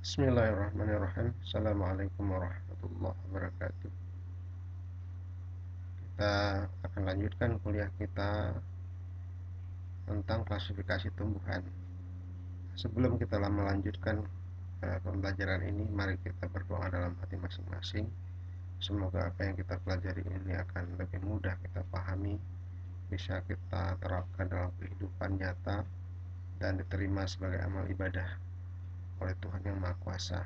Bismillahirrahmanirrahim. Assalamualaikum warahmatullahi wabarakatuh. Kita akan lanjutkan kuliah kita tentang klasifikasi tumbuhan. Sebelum kita melanjutkan pembelajaran ini, mari kita berdoa dalam hati masing-masing. Semoga apa yang kita pelajari ini akan lebih mudah kita pahami, bisa kita terapkan dalam kehidupan nyata, dan diterima sebagai amal ibadah oleh Tuhan yang Maha Kuasa.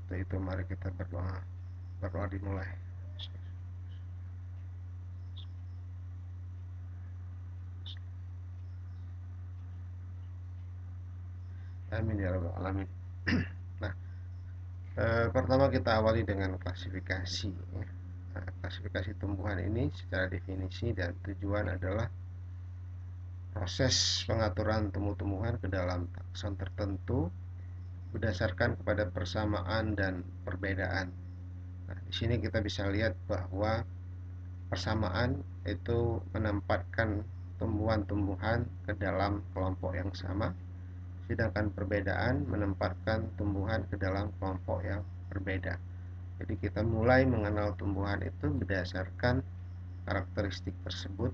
Untuk itu mari kita berdoa. Berdoa dimulai. Amin ya rabbal alamin. Nah, pertama kita awali dengan klasifikasi. Nah, klasifikasi tumbuhan ini secara definisi dan tujuan adalah proses pengaturan tumbuh-tumbuhan ke dalam takson tertentu berdasarkan kepada persamaan dan perbedaan. Nah, di sini kita bisa lihat bahwa persamaan itu menempatkan tumbuhan-tumbuhan ke dalam kelompok yang sama, sedangkan perbedaan menempatkan tumbuhan ke dalam kelompok yang berbeda. Jadi kita mulai mengenal tumbuhan itu berdasarkan karakteristik tersebut,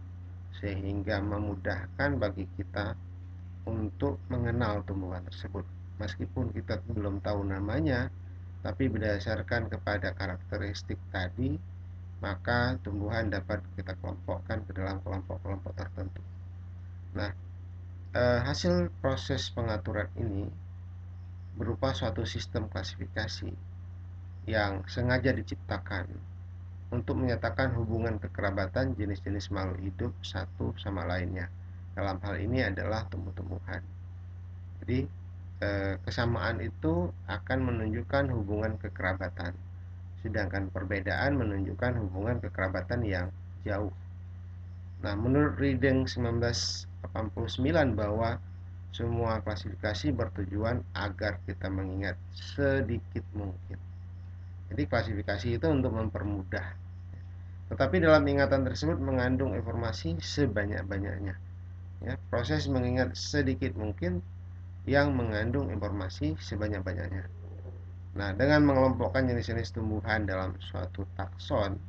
sehingga memudahkan bagi kita untuk mengenal tumbuhan tersebut. Meskipun kita belum tahu namanya, tapi berdasarkan kepada karakteristik tadi, maka tumbuhan dapat kita kelompokkan ke dalam kelompok-kelompok tertentu. Nah, hasil proses pengaturan ini berupa suatu sistem klasifikasi yang sengaja diciptakan untuk menyatakan hubungan kekerabatan jenis-jenis makhluk hidup satu sama lainnya. Dalam hal ini adalah tumbuh-tumbuhan. Jadi kesamaan itu akan menunjukkan hubungan kekerabatan, sedangkan perbedaan menunjukkan hubungan kekerabatan yang jauh. Nah, menurut Reading 1989 bahwa semua klasifikasi bertujuan agar kita mengingat sedikit mungkin. Jadi klasifikasi itu untuk mempermudah. Tetapi dalam ingatan tersebut mengandung informasi sebanyak-banyaknya. Ya, proses mengingat sedikit mungkin yang mengandung informasi sebanyak-banyaknya. Nah, dengan mengelompokkan jenis-jenis tumbuhan dalam suatu takson,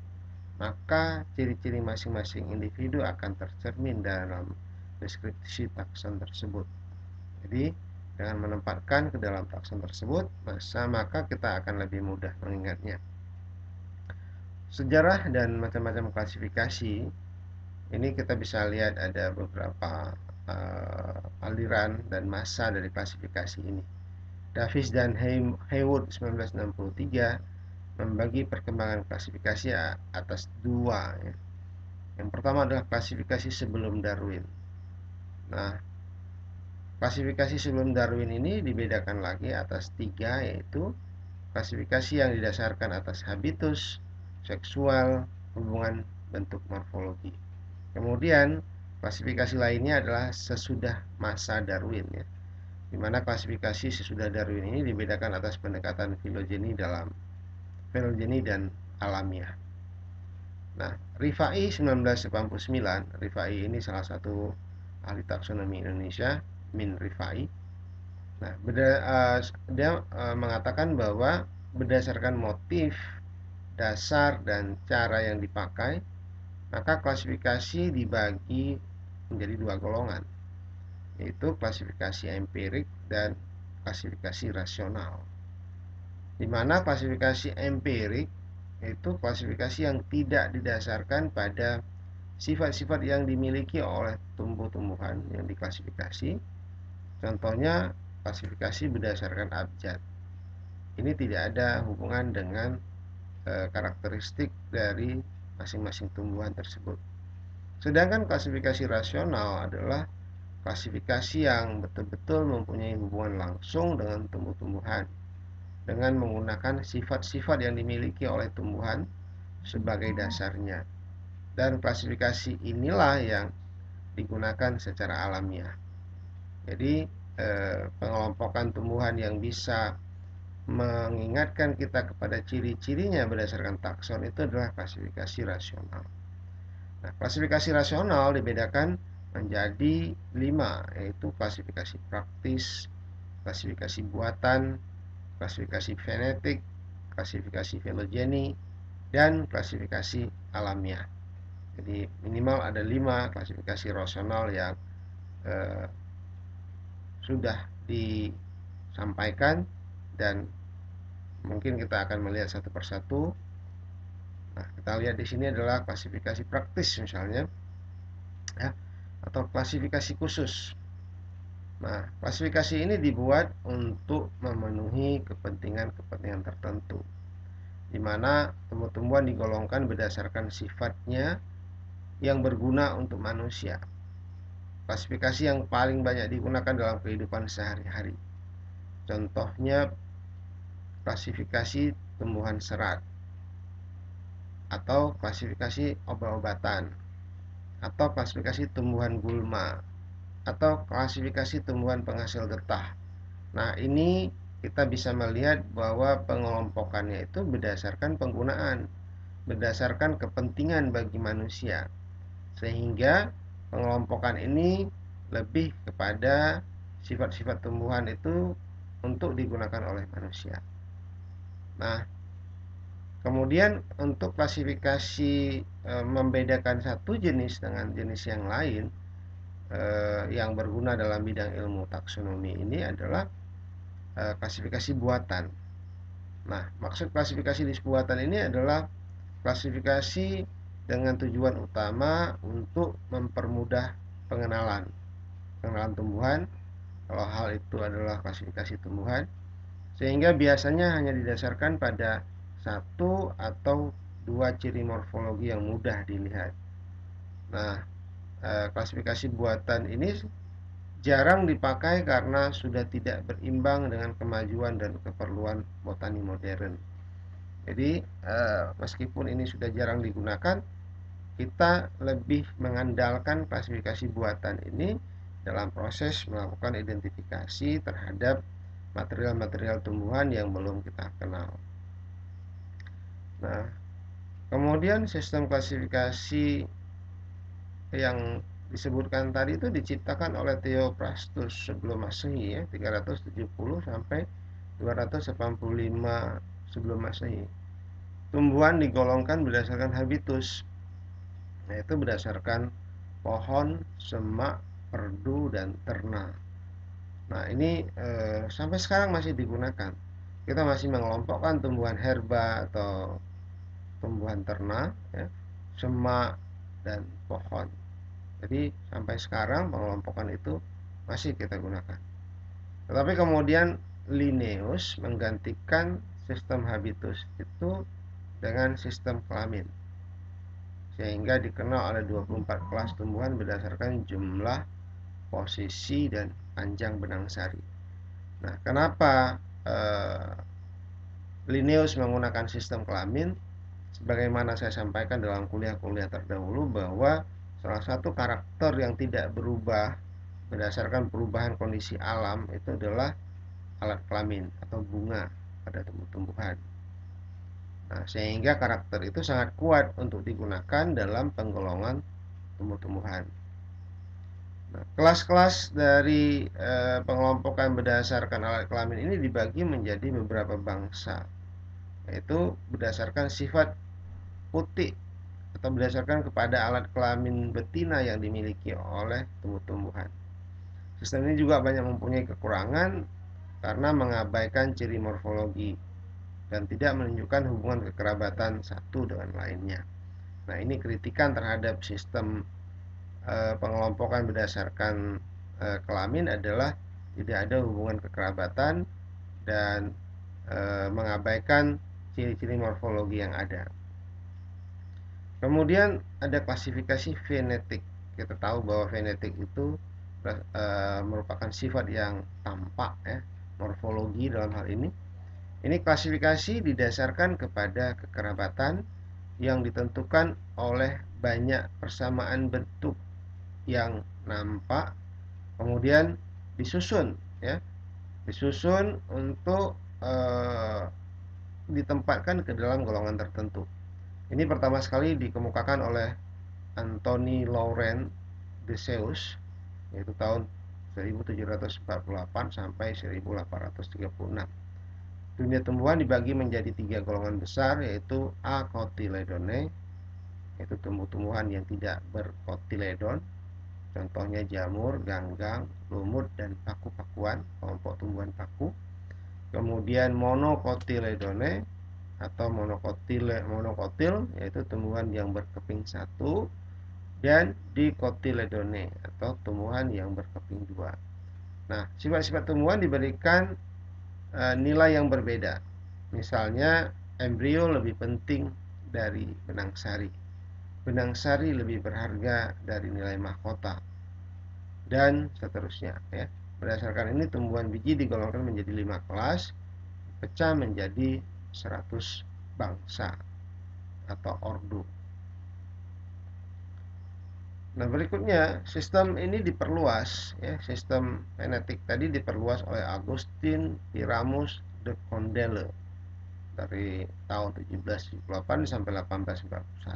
maka ciri-ciri masing-masing individu akan tercermin dalam deskripsi takson tersebut. Jadi, dengan menempatkan ke dalam takson tersebut, maka kita akan lebih mudah mengingatnya. Sejarah dan macam-macam klasifikasi ini kita bisa lihat ada beberapa aliran dan masa dari klasifikasi ini. Davis dan Haywood 1963 membagi perkembangan klasifikasi atas dua, ya. Yang pertama adalah klasifikasi sebelum Darwin. Nah, klasifikasi sebelum Darwin ini dibedakan lagi atas tiga, yaitu klasifikasi yang didasarkan atas habitus, seksual, hubungan bentuk morfologi. Kemudian klasifikasi lainnya adalah sesudah masa Darwin, ya, di mana klasifikasi sesudah Darwin ini dibedakan atas pendekatan filogeni dan alamiah. Nah, Rifai 1989, Rifai ini salah satu ahli taksonomi Indonesia, Min Rifai. Nah, dia mengatakan bahwa berdasarkan motif, dasar, dan cara yang dipakai, maka klasifikasi dibagi menjadi dua golongan, yaitu klasifikasi empirik dan klasifikasi rasional. Di mana klasifikasi empirik itu klasifikasi yang tidak didasarkan pada sifat-sifat yang dimiliki oleh tumbuh-tumbuhan yang diklasifikasi. Contohnya klasifikasi berdasarkan abjad. Ini tidak ada hubungan dengan karakteristik dari masing-masing tumbuhan tersebut. Sedangkan klasifikasi rasional adalah klasifikasi yang betul-betul mempunyai hubungan langsung dengan tumbuh-tumbuhan, dengan menggunakan sifat-sifat yang dimiliki oleh tumbuhan sebagai dasarnya. Dan klasifikasi inilah yang digunakan secara alamiah. Jadi pengelompokan tumbuhan yang bisa mengingatkan kita kepada ciri-cirinya berdasarkan takson itu adalah klasifikasi rasional. Nah, klasifikasi rasional dibedakan menjadi 5, yaitu klasifikasi praktis, klasifikasi buatan, klasifikasi fenetik, klasifikasi filogeni, dan klasifikasi alamiah. Jadi minimal ada 5 klasifikasi rasional yang sudah disampaikan, dan mungkin kita akan melihat satu persatu. Nah, kita lihat di sini adalah klasifikasi praktis misalnya, ya, atau klasifikasi khusus. Nah, klasifikasi ini dibuat untuk memenuhi kepentingan-kepentingan tertentu, di mana tumbuh-tumbuhan digolongkan berdasarkan sifatnya yang berguna untuk manusia. Klasifikasi yang paling banyak digunakan dalam kehidupan sehari-hari. Contohnya klasifikasi tumbuhan serat, atau klasifikasi obat-obatan, atau klasifikasi tumbuhan gulma, atau klasifikasi tumbuhan penghasil getah. Nah, ini kita bisa melihat bahwa pengelompokannya itu berdasarkan penggunaan, berdasarkan kepentingan bagi manusia, sehingga pengelompokan ini lebih kepada sifat-sifat tumbuhan itu untuk digunakan oleh manusia. Nah, kemudian untuk klasifikasi membedakan satu jenis dengan jenis yang lain yang berguna dalam bidang ilmu taksonomi ini adalah klasifikasi buatan. Nah, maksud klasifikasi buatan ini adalah klasifikasi dengan tujuan utama untuk mempermudah pengenalan tumbuhan, kalau hal itu adalah klasifikasi tumbuhan, sehingga biasanya hanya didasarkan pada satu atau dua ciri morfologi yang mudah dilihat. Nah, klasifikasi buatan ini jarang dipakai karena sudah tidak berimbang dengan kemajuan dan keperluan botani modern. Jadi, meskipun ini sudah jarang digunakan, kita lebih mengandalkan klasifikasi buatan ini dalam proses melakukan identifikasi terhadap material-material tumbuhan yang belum kita kenal. Nah, kemudian sistem klasifikasi yang disebutkan tadi itu diciptakan oleh Theophrastus sebelum Masehi, ya, 370 sampai 285 sebelum Masehi. Tumbuhan digolongkan berdasarkan habitus, yaitu berdasarkan pohon, semak, perdu, dan terna. Nah, ini sampai sekarang masih digunakan. Kita masih mengelompokkan tumbuhan herba atau tumbuhan terna, ya, semak, dan pohon. Jadi sampai sekarang pengelompokan itu masih kita gunakan. Tetapi kemudian Linnaeus menggantikan sistem habitus itu dengan sistem kelamin, sehingga dikenal ada 24 kelas tumbuhan berdasarkan jumlah, posisi, dan panjang benang sari. Nah, kenapa Linnaeus menggunakan sistem kelamin? Sebagaimana saya sampaikan dalam kuliah-kuliah terdahulu, bahwa salah satu karakter yang tidak berubah berdasarkan perubahan kondisi alam itu adalah alat kelamin atau bunga pada tumbuh-tumbuhan. Nah, sehingga karakter itu sangat kuat untuk digunakan dalam penggolongan tumbuh-tumbuhan. Nah, kelas-kelas dari pengelompokan berdasarkan alat kelamin ini dibagi menjadi beberapa bangsa, yaitu berdasarkan sifat putik atau berdasarkan kepada alat kelamin betina yang dimiliki oleh tumbuh-tumbuhan. Sistem ini juga banyak mempunyai kekurangan karena mengabaikan ciri morfologi dan tidak menunjukkan hubungan kekerabatan satu dengan lainnya. Nah, ini kritikan terhadap sistem pengelompokan berdasarkan kelamin adalah tidak ada hubungan kekerabatan dan mengabaikan ciri-ciri morfologi yang ada. Kemudian ada klasifikasi fenetik. Kita tahu bahwa fenetik itu merupakan sifat yang tampak, ya, morfologi dalam hal ini. Ini klasifikasi didasarkan kepada kekerabatan yang ditentukan oleh banyak persamaan bentuk yang nampak, kemudian disusun, ya, disusun untuk ditempatkan ke dalam golongan tertentu. Ini pertama sekali dikemukakan oleh Anthony Laurent de Seuss, yaitu tahun 1748 sampai 1836. Dunia tumbuhan dibagi menjadi 3 golongan besar, yaitu acotyledone, yaitu tumbuh-tumbuhan yang tidak berkotiledon, contohnya jamur, ganggang, lumut, dan paku-pakuan, kelompok tumbuhan paku. Kemudian monocotyledone atau monokotil, yaitu tumbuhan yang berkeping satu, dan dicotyledone atau tumbuhan yang berkeping dua. Nah, sifat-sifat tumbuhan diberikan nilai yang berbeda. Misalnya, embrio lebih penting dari benang sari. Benang sari lebih berharga dari nilai mahkota, dan seterusnya, ya. Berdasarkan ini, tumbuhan biji digolongkan menjadi 5 kelas, pecah menjadi 100 bangsa atau ordo. Nah, berikutnya sistem ini diperluas, ya. Sistem genetik tadi diperluas oleh Augustin Pyramus de Condell dari tahun 1778 sampai 1841,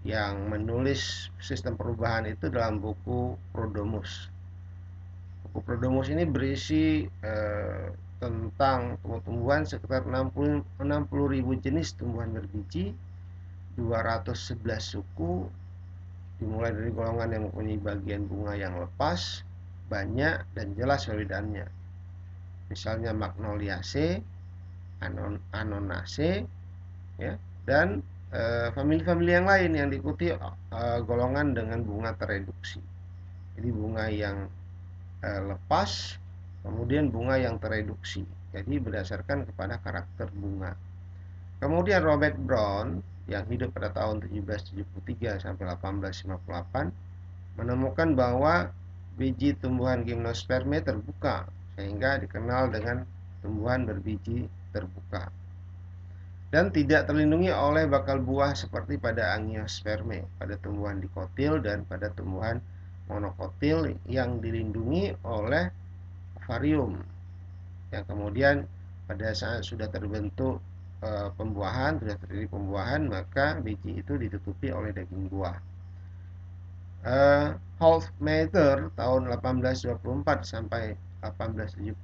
yang menulis sistem perubahan itu dalam buku Prodromus. Buku Prodromus ini berisi tentang tumbuh-tumbuhan sekitar 60.000 jenis tumbuhan berbiji, 211 suku, dimulai dari golongan yang mempunyai bagian bunga yang lepas, banyak, dan jelas perbedaannya. Misalnya Magnoliaceae, Anonaceae, ya, dan famili-famili yang lain yang diikuti golongan dengan bunga tereduksi. Jadi bunga yang lepas, kemudian bunga yang tereduksi. Jadi berdasarkan kepada karakter bunga. Kemudian Robert Brown yang hidup pada tahun 1773 sampai 1858 menemukan bahwa biji tumbuhan gimnosperme terbuka, sehingga dikenal dengan tumbuhan berbiji terbuka, dan tidak terlindungi oleh bakal buah seperti pada angiosperme, pada tumbuhan dikotil, dan pada tumbuhan monokotil yang dilindungi oleh ovarium, yang kemudian pada saat sudah terbentuk pembuahan, sudah terjadi pembuahan, maka biji itu ditutupi oleh daging buah. Holzmatter tahun 1824 sampai 1877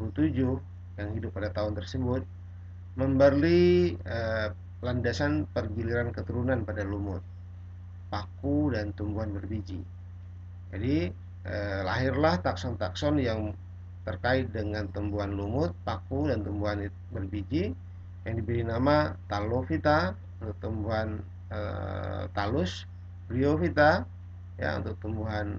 yang hidup pada tahun tersebut memberi landasan pergiliran keturunan pada lumut, paku, dan tumbuhan berbiji. Jadi lahirlah takson-takson yang terkait dengan tumbuhan lumut, paku, dan tumbuhan berbiji yang diberi nama Talophyta untuk tumbuhan talus, Bryophyta ya untuk tumbuhan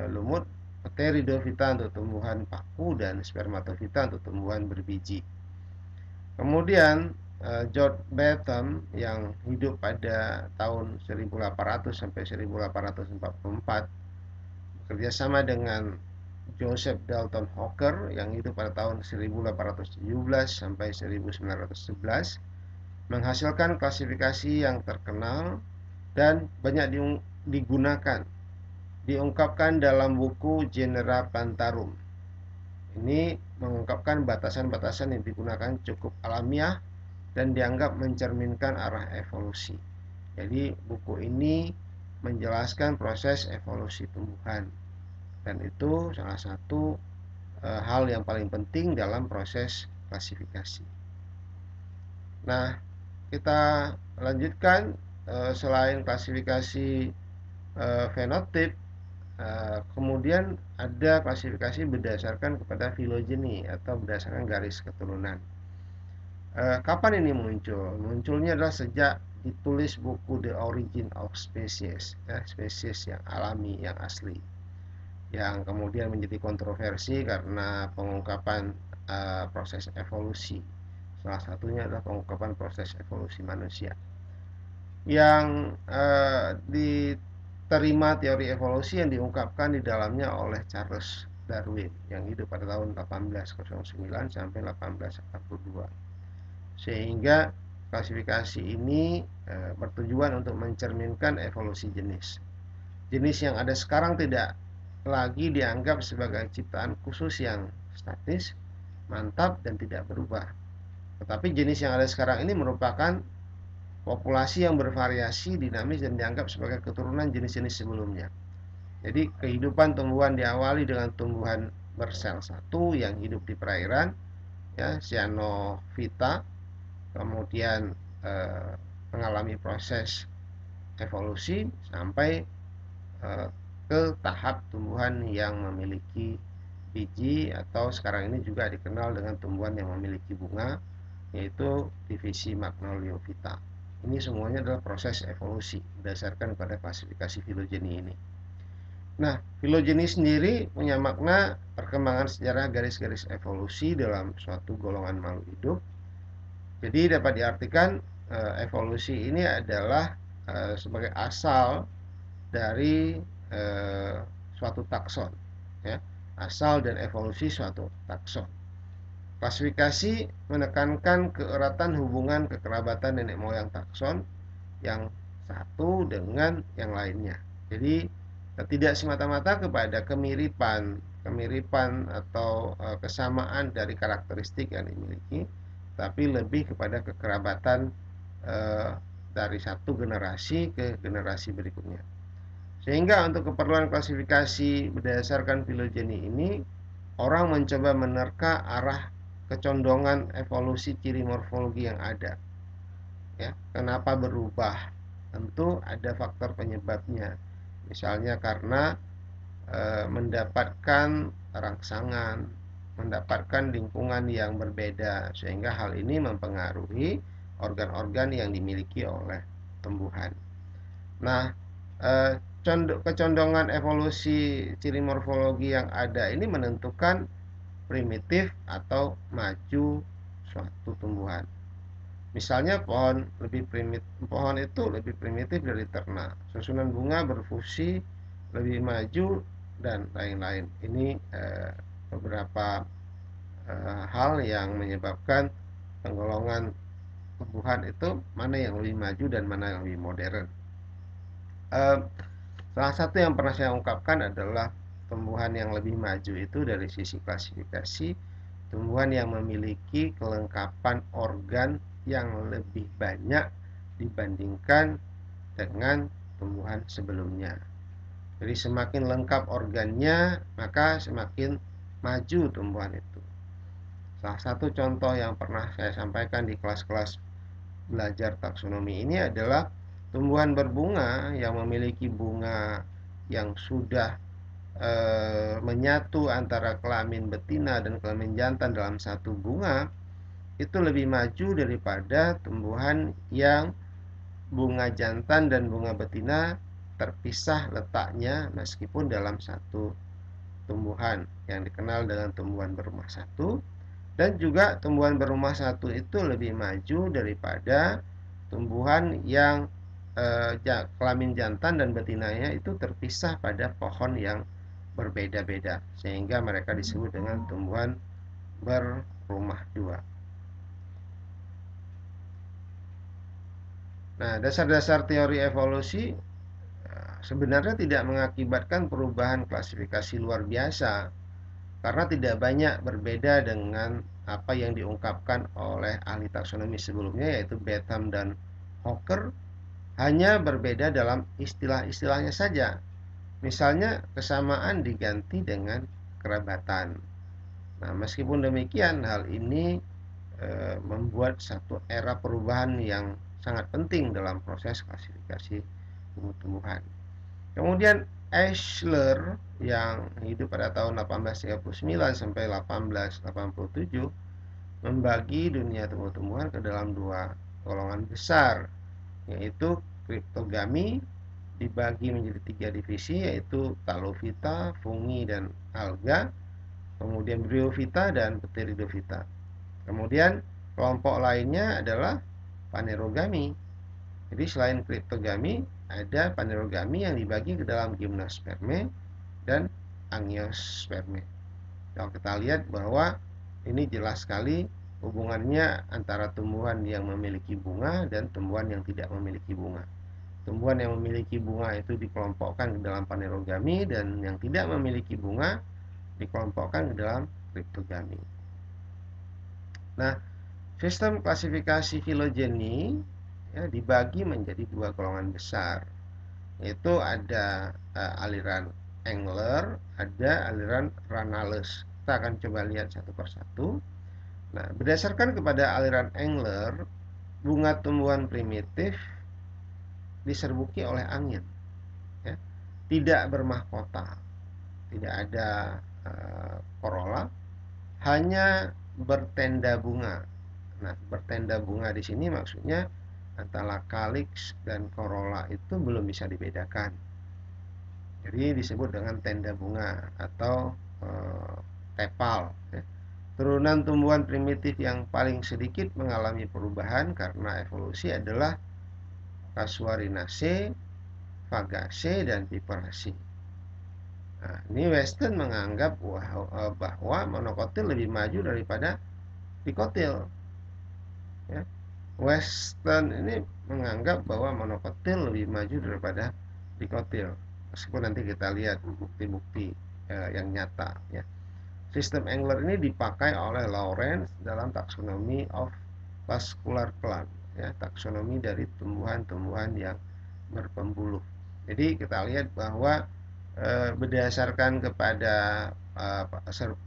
lumut, Pteridophyta untuk tumbuhan paku, dan Spermatophyta untuk tumbuhan berbiji. Kemudian George Bentham yang hidup pada tahun 1800 sampai 1844 bekerjasama dengan Joseph Dalton Hooker yang hidup pada tahun 1817 sampai 1911 menghasilkan klasifikasi yang terkenal dan banyak digunakan, diungkapkan dalam buku Genera Plantarum. Ini mengungkapkan batasan-batasan yang digunakan cukup alamiah dan dianggap mencerminkan arah evolusi. Jadi buku ini menjelaskan proses evolusi tumbuhan, dan itu salah satu hal yang paling penting dalam proses klasifikasi. Nah, kita lanjutkan. Selain klasifikasi fenotip, kemudian ada klasifikasi berdasarkan kepada filogeni atau berdasarkan garis keturunan. Kapan ini muncul? Munculnya adalah sejak ditulis buku The Origin of Species, spesies yang alami, yang asli, yang kemudian menjadi kontroversi karena pengungkapan proses evolusi. Salah satunya adalah pengungkapan proses evolusi manusia, yang diterima teori evolusi yang diungkapkan di dalamnya oleh Charles Darwin yang hidup pada tahun 1809 sampai 1842. Sehingga klasifikasi ini bertujuan untuk mencerminkan evolusi jenis. Jenis yang ada sekarang tidak lagi dianggap sebagai ciptaan khusus yang statis, mantap, dan tidak berubah. Tetapi jenis yang ada sekarang ini merupakan populasi yang bervariasi, dinamis, dan dianggap sebagai keturunan jenis-jenis sebelumnya. Jadi kehidupan tumbuhan diawali dengan tumbuhan bersel satu yang hidup di perairan, ya, cyanophyta, kemudian mengalami proses evolusi sampai ke tahap tumbuhan yang memiliki biji, atau sekarang ini juga dikenal dengan tumbuhan yang memiliki bunga, yaitu divisi Magnoliophyta. Ini semuanya adalah proses evolusi berdasarkan pada klasifikasi filogeni ini. Nah, filogeni sendiri punya makna perkembangan sejarah garis-garis evolusi dalam suatu golongan makhluk hidup. Jadi dapat diartikan evolusi ini adalah sebagai asal dari suatu takson, ya, asal dan evolusi suatu takson. Klasifikasi menekankan keeratan hubungan kekerabatan nenek moyang takson yang satu dengan yang lainnya. Jadi tidak semata-mata kepada kemiripan atau kesamaan dari karakteristik yang dimiliki, tapi lebih kepada kekerabatan dari satu generasi ke generasi berikutnya. Sehingga untuk keperluan klasifikasi berdasarkan filogeni ini, orang mencoba menerka arah kecondongan evolusi ciri morfologi yang ada. Ya, kenapa berubah? Tentu ada faktor penyebabnya. Misalnya karena mendapatkan rangsangan, mendapatkan lingkungan yang berbeda, sehingga hal ini mempengaruhi organ-organ yang dimiliki oleh tumbuhan. Nah, kecondongan evolusi ciri morfologi yang ada ini menentukan primitif atau maju suatu tumbuhan. Misalnya pohon itu lebih primitif dari ternak. Susunan bunga berfusi lebih maju dan lain-lain. Ini beberapa hal yang menyebabkan penggolongan tumbuhan itu mana yang lebih maju dan mana yang lebih modern. Salah satu yang pernah saya ungkapkan adalah tumbuhan yang lebih maju itu dari sisi klasifikasi, tumbuhan yang memiliki kelengkapan organ yang lebih banyak dibandingkan dengan tumbuhan sebelumnya. Jadi semakin lengkap organnya, maka semakin maju tumbuhan itu. Salah satu contoh yang pernah saya sampaikan di kelas-kelas belajar taksonomi ini adalah tumbuhan berbunga yang memiliki bunga yang sudah menyatu antara kelamin betina dan kelamin jantan dalam satu bunga, itu lebih maju daripada tumbuhan yang bunga jantan dan bunga betina terpisah letaknya meskipun dalam satu tumbuhan yang dikenal dengan tumbuhan berumah satu. Dan juga tumbuhan berumah satu itu lebih maju daripada tumbuhan yang kelamin jantan dan betinanya itu terpisah pada pohon yang berbeda-beda, sehingga mereka disebut dengan tumbuhan berumah dua. Nah, dasar-dasar teori evolusi sebenarnya tidak mengakibatkan perubahan klasifikasi luar biasa, karena tidak banyak berbeda dengan apa yang diungkapkan oleh ahli taksonomi sebelumnya, yaitu Betham dan Hawker, hanya berbeda dalam istilah-istilahnya saja. Misalnya kesamaan diganti dengan kerabatan. Nah, meskipun demikian, hal ini membuat satu era perubahan yang sangat penting dalam proses klasifikasi tumbuh-tumbuhan. Kemudian Eichler yang hidup pada tahun 1839 sampai 1887 membagi dunia tumbuh-tumbuhan ke dalam dua golongan besar, yaitu kriptogami dibagi menjadi tiga divisi, yaitu Talophyta, fungi, dan alga, kemudian Bryophyta dan Pteridophyta. Kemudian kelompok lainnya adalah Phanerogami. Jadi selain kriptogami, ada Phanerogami yang dibagi ke dalam Gymnospermae dan Angiospermae. Kalau kita lihat bahwa ini jelas sekali hubungannya antara tumbuhan yang memiliki bunga dan tumbuhan yang tidak memiliki bunga. Tumbuhan yang memiliki bunga itu dikelompokkan ke dalam Phanerogami, dan yang tidak memiliki bunga dikelompokkan ke dalam kriptogami. Nah, sistem klasifikasi filogeni ya, dibagi menjadi dua golongan besar, yaitu ada aliran Engler, ada aliran Ranales. Kita akan coba lihat satu persatu. Nah, berdasarkan kepada aliran Engler, bunga tumbuhan primitif diserbuki oleh angin, ya. Tidak bermahkota, tidak ada korola, hanya bertenda bunga. Nah, bertenda bunga di sini maksudnya antara kaliks dan korola itu belum bisa dibedakan. Jadi disebut dengan tenda bunga atau tepal, ya. Turunan tumbuhan primitif yang paling sedikit mengalami perubahan karena evolusi adalah Casuarinaceae, Fagaceae, dan Piperaceae. Nah, ini Weston menganggap bahwa monokotil lebih maju daripada dikotil, ya. Weston ini menganggap bahwa monokotil lebih maju daripada dikotil, meskipun nanti kita lihat bukti-bukti yang nyata, ya. Sistem Engler ini dipakai oleh Lawrence dalam taksonomi of vascular plant, ya, taksonomi dari tumbuhan-tumbuhan yang berpembuluh. Jadi kita lihat bahwa berdasarkan kepada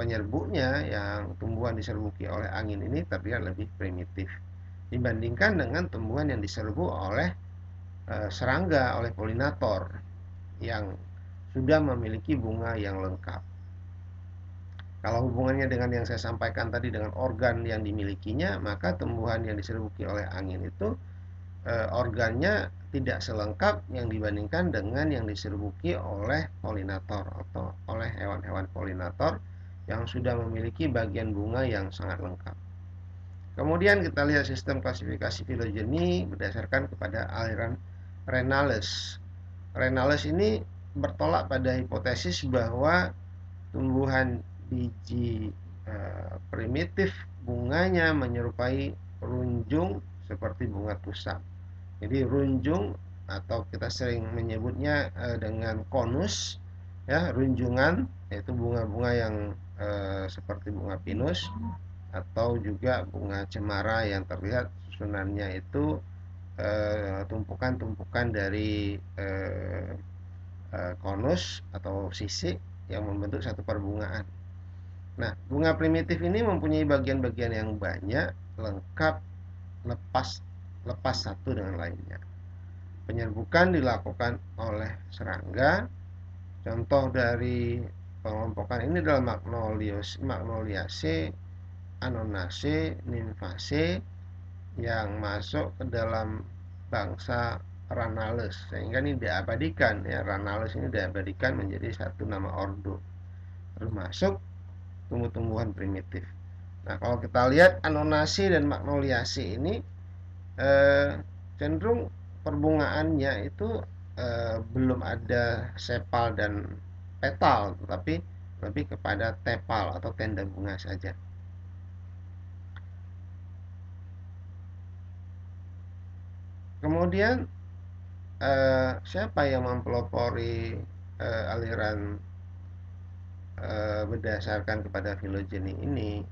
penyerbunya yang tumbuhan diserbuki oleh angin ini terlihat lebih primitif dibandingkan dengan tumbuhan yang diserbu oleh serangga, oleh polinator yang sudah memiliki bunga yang lengkap. Kalau hubungannya dengan yang saya sampaikan tadi dengan organ yang dimilikinya, maka tumbuhan yang diserbuki oleh angin itu organnya tidak selengkap yang dibandingkan dengan yang diserbuki oleh polinator atau oleh hewan-hewan polinator yang sudah memiliki bagian bunga yang sangat lengkap. Kemudian kita lihat sistem klasifikasi filogeni berdasarkan kepada aliran Renales. Renales ini bertolak pada hipotesis bahwa tumbuhan biji primitif bunganya menyerupai runjung seperti bunga tusam. Jadi runjung atau kita sering menyebutnya dengan konus, ya, runjungan, yaitu bunga-bunga yang seperti bunga pinus atau juga bunga cemara yang terlihat susunannya itu tumpukan-tumpukan dari konus atau sisik yang membentuk satu perbungaan. Nah, bunga primitif ini mempunyai bagian-bagian yang banyak, lengkap, lepas satu dengan lainnya. Penyerbukan dilakukan oleh serangga. Contoh dari pengelompokan ini adalah Magnoliaceae, Anonaceae, Nymphaceae yang masuk ke dalam bangsa Ranales, sehingga ini diabadikan, ya, Ranales ini diabadikan menjadi satu nama ordo, termasuk tumbuh-tumbuhan primitif. Nah, kalau kita lihat Anonaceae dan Magnoliaceae ini cenderung perbungaannya itu belum ada sepal dan petal, tetapi lebih kepada tepal atau tenda bunga saja. Kemudian siapa yang mempelopori aliran berdasarkan kepada filogeni ini?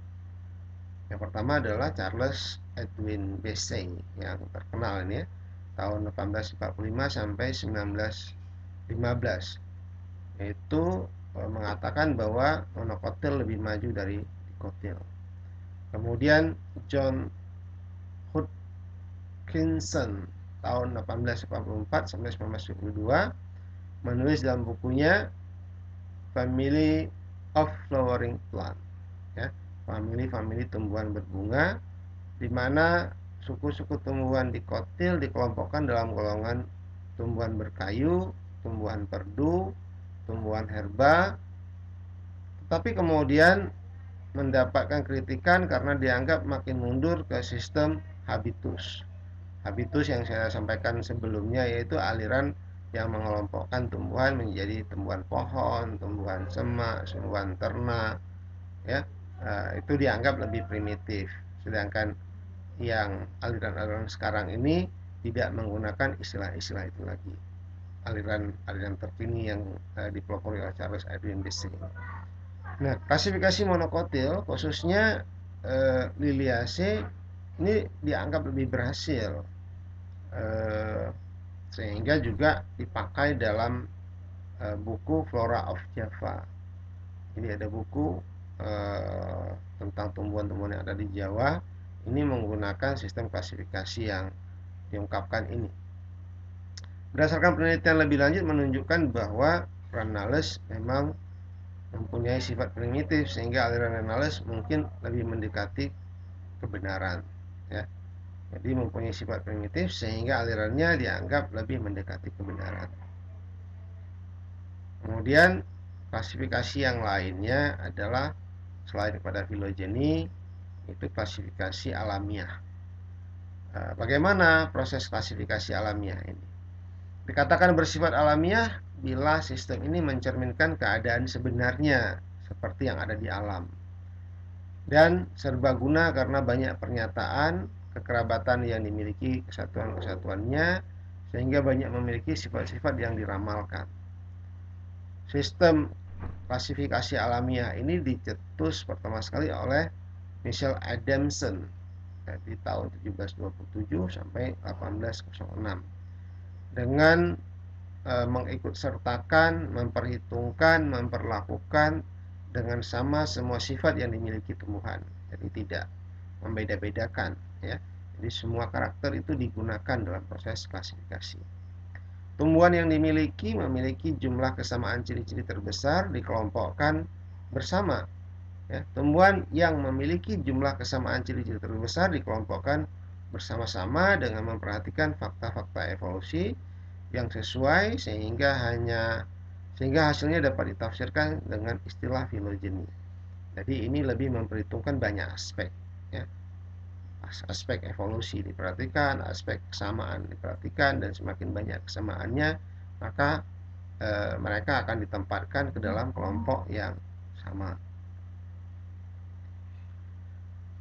Yang pertama adalah Charles Edwin Bessey yang terkenal ini, ya, tahun 1845 sampai 1915, yaitu mengatakan bahwa monokotil lebih maju dari dikotil. Kemudian John Hodgkinson tahun 1884 sampai 1922 menulis dalam bukunya Family of Flowering Plant, ya, famili tumbuhan berbunga, di mana suku-suku tumbuhan dikotil dikelompokkan dalam golongan tumbuhan berkayu, tumbuhan perdu, tumbuhan herba, tetapi kemudian mendapatkan kritikan karena dianggap makin mundur ke sistem habitus. Habitus yang saya sampaikan sebelumnya yaitu aliran yang mengelompokkan tumbuhan menjadi tumbuhan pohon, tumbuhan semak, tumbuhan ternak, ya. Itu dianggap lebih primitif. Sedangkan yang aliran-aliran sekarang ini tidak menggunakan istilah-istilah itu lagi. Aliran terkini yang dipelopori oleh Charles Edwin Bessey. Nah, klasifikasi monokotil khususnya Liliaceae ini dianggap lebih berhasil, sehingga juga dipakai dalam buku Flora of Java. Ini ada buku tentang tumbuhan-tumbuhan yang ada di Jawa ini menggunakan sistem klasifikasi yang diungkapkan ini. Berdasarkan penelitian lebih lanjut menunjukkan bahwa Renales memang mempunyai sifat primitif sehingga aliran Renales mungkin lebih mendekati kebenaran, ya. Jadi mempunyai sifat primitif sehingga alirannya dianggap lebih mendekati kebenaran. Kemudian klasifikasi yang lainnya adalah selain pada filogeni itu klasifikasi alamiah. Bagaimana proses klasifikasi alamiah ini? Dikatakan bersifat alamiah bila sistem ini mencerminkan keadaan sebenarnya seperti yang ada di alam. Dan serbaguna karena banyak pernyataan kekerabatan yang dimiliki kesatuan-kesatuannya sehingga banyak memiliki sifat-sifat yang diramalkan. Sistem klasifikasi alamiah ini dicetus pertama sekali oleh Michael Adamson di tahun 1727 sampai 1806 dengan mengikutsertakan, memperhitungkan, memperlakukan dengan sama semua sifat yang dimiliki tumbuhan. Jadi tidak membeda-bedakan, ya. Jadi semua karakter itu digunakan dalam proses klasifikasi. Tumbuhan yang memiliki jumlah kesamaan ciri-ciri terbesar dikelompokkan bersama. Ya, tumbuhan yang memiliki jumlah kesamaan ciri-ciri terbesar dikelompokkan bersama-sama dengan memperhatikan fakta-fakta evolusi yang sesuai sehingga hasilnya dapat ditafsirkan dengan istilah filogeni. Jadi ini lebih memperhitungkan banyak aspek, ya. Aspek evolusi diperhatikan, aspek kesamaan diperhatikan, dan semakin banyak kesamaannya maka mereka akan ditempatkan ke dalam kelompok yang sama.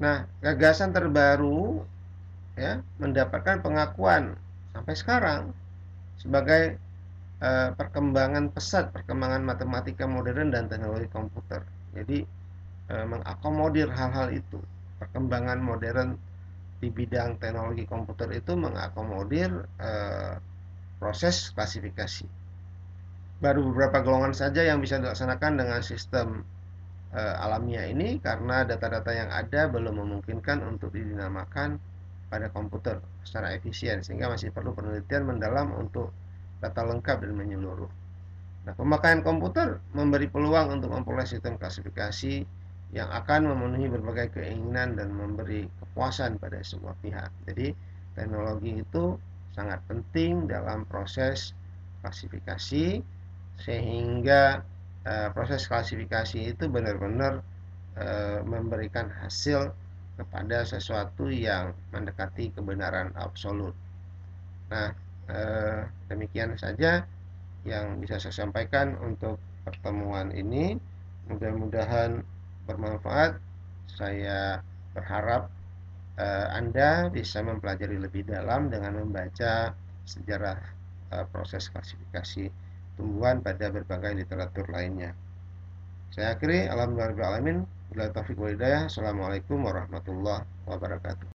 Nah, gagasan terbaru, ya, mendapatkan pengakuan sampai sekarang sebagai perkembangan pesat perkembangan matematika modern dan teknologi komputer. Jadi mengakomodir hal-hal itu. Perkembangan modern di bidang teknologi komputer itu mengakomodir proses klasifikasi. Baru beberapa golongan saja yang bisa dilaksanakan dengan sistem alamiah ini karena data-data yang ada belum memungkinkan untuk dinamakan pada komputer secara efisien sehingga masih perlu penelitian mendalam untuk data lengkap dan menyeluruh. Nah, pemakaian komputer memberi peluang untuk memperoleh sistem klasifikasi yang akan memenuhi berbagai keinginan dan memberi kepuasan pada semua pihak. Jadi, teknologi itu sangat penting dalam proses klasifikasi sehingga proses klasifikasi itu benar-benar memberikan hasil kepada sesuatu yang mendekati kebenaran absolut. Nah, demikian saja yang bisa saya sampaikan untuk pertemuan ini. Mudah-mudahan bermanfaat. Saya berharap Anda bisa mempelajari lebih dalam dengan membaca sejarah proses klasifikasi tumbuhan pada berbagai literatur lainnya. Saya akhiri, alhamdulillahirabbil alamin. Wabillahi taufiq wal hidayah. Assalamualaikum warahmatullahi wabarakatuh.